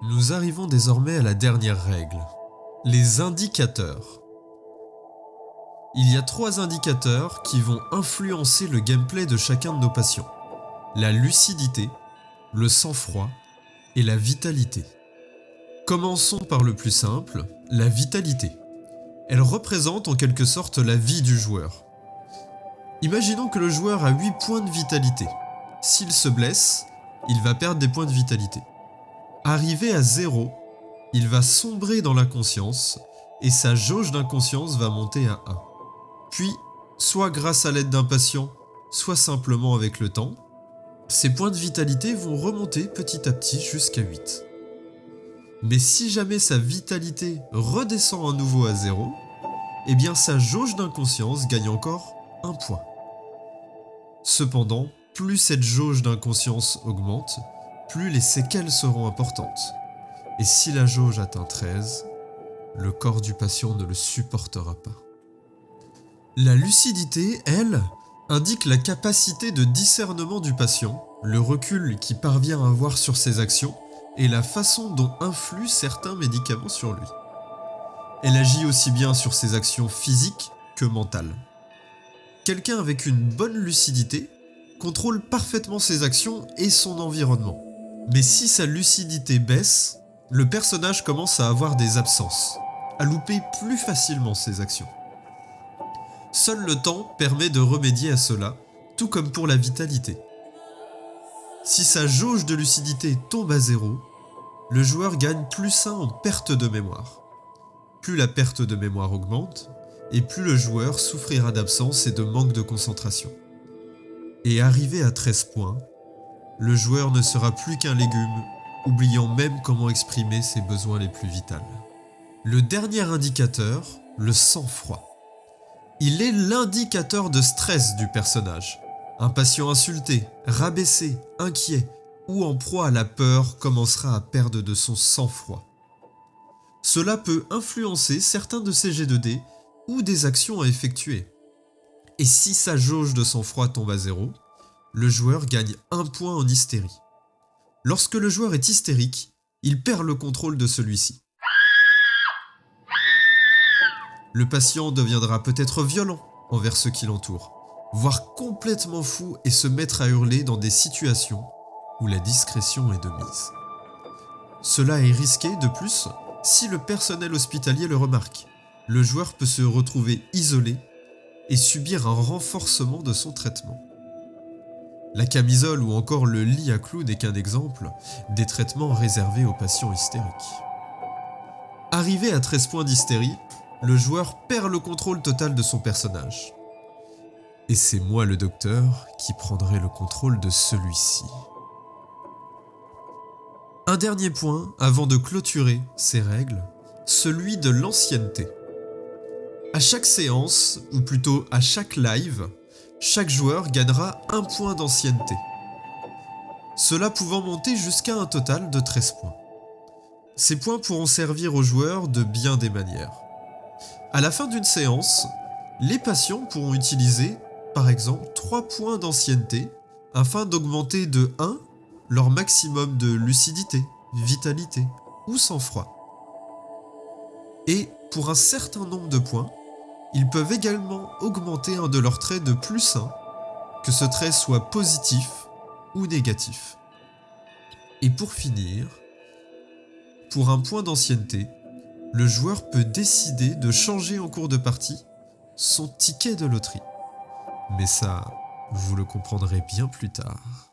Nous arrivons désormais à la dernière règle, les indicateurs. Il y a 3 indicateurs qui vont influencer le gameplay de chacun de nos patients. La lucidité, le sang-froid et la vitalité. Commençons par le plus simple, la vitalité. Elle représente en quelque sorte la vie du joueur. Imaginons que le joueur a 8 points de vitalité. S'il se blesse, il va perdre des points de vitalité. Arrivé à 0, il va sombrer dans l'inconscience et sa jauge d'inconscience va monter à 1. Puis, soit grâce à l'aide d'un patient, soit simplement avec le temps, ses points de vitalité vont remonter petit à petit jusqu'à 8. Mais si jamais sa vitalité redescend à nouveau à 0, eh bien sa jauge d'inconscience gagne encore 1 point. Cependant, plus cette jauge d'inconscience augmente, plus les séquelles seront importantes. Et si la jauge atteint 13, le corps du patient ne le supportera pas. La lucidité, elle, indique la capacité de discernement du patient, le recul qu'il parvient à avoir sur ses actions et la façon dont influent certains médicaments sur lui. Elle agit aussi bien sur ses actions physiques que mentales. Quelqu'un avec une bonne lucidité contrôle parfaitement ses actions et son environnement. Mais si sa lucidité baisse, le personnage commence à avoir des absences, à louper plus facilement ses actions. Seul le temps permet de remédier à cela, tout comme pour la vitalité. Si sa jauge de lucidité tombe à 0, le joueur gagne plus 1 en perte de mémoire. Plus la perte de mémoire augmente, et plus le joueur souffrira d'absence et de manque de concentration. Et arrivé à 13 points, le joueur ne sera plus qu'un légume, oubliant même comment exprimer ses besoins les plus vitaux. Le dernier indicateur, le sang-froid. Il est l'indicateur de stress du personnage. Un patient insulté, rabaissé, inquiet ou en proie à la peur commencera à perdre de son sang-froid. Cela peut influencer certains de ses G2D ou des actions à effectuer. Et si sa jauge de sang-froid tombe à 0, le joueur gagne 1 point en hystérie. Lorsque le joueur est hystérique, il perd le contrôle de celui-ci. Le patient deviendra peut-être violent envers ceux qui l'entourent, voire complètement fou et se mettre à hurler dans des situations où la discrétion est de mise. Cela est risqué de plus si le personnel hospitalier le remarque. Le joueur peut se retrouver isolé et subir un renforcement de son traitement. La camisole ou encore le lit à clous n'est qu'un exemple des traitements réservés aux patients hystériques. Arrivé à 13 points d'hystérie, le joueur perd le contrôle total de son personnage. Et c'est moi le docteur qui prendrai le contrôle de celui-ci. Un dernier point avant de clôturer ces règles, celui de l'ancienneté. À chaque séance, ou plutôt à chaque live, chaque joueur gagnera 1 point d'ancienneté. Cela pouvant monter jusqu'à un total de 13 points. Ces points pourront servir aux joueurs de bien des manières. À la fin d'une séance, les patients pourront utiliser, par exemple, 3 points d'ancienneté afin d'augmenter de 1 leur maximum de lucidité, vitalité ou sang-froid. Et pour un certain nombre de points, ils peuvent également augmenter un de leurs traits de plus 1, que ce trait soit positif ou négatif. Et pour finir, pour un point d'ancienneté, le joueur peut décider de changer en cours de partie son ticket de loterie. Mais ça, vous le comprendrez bien plus tard.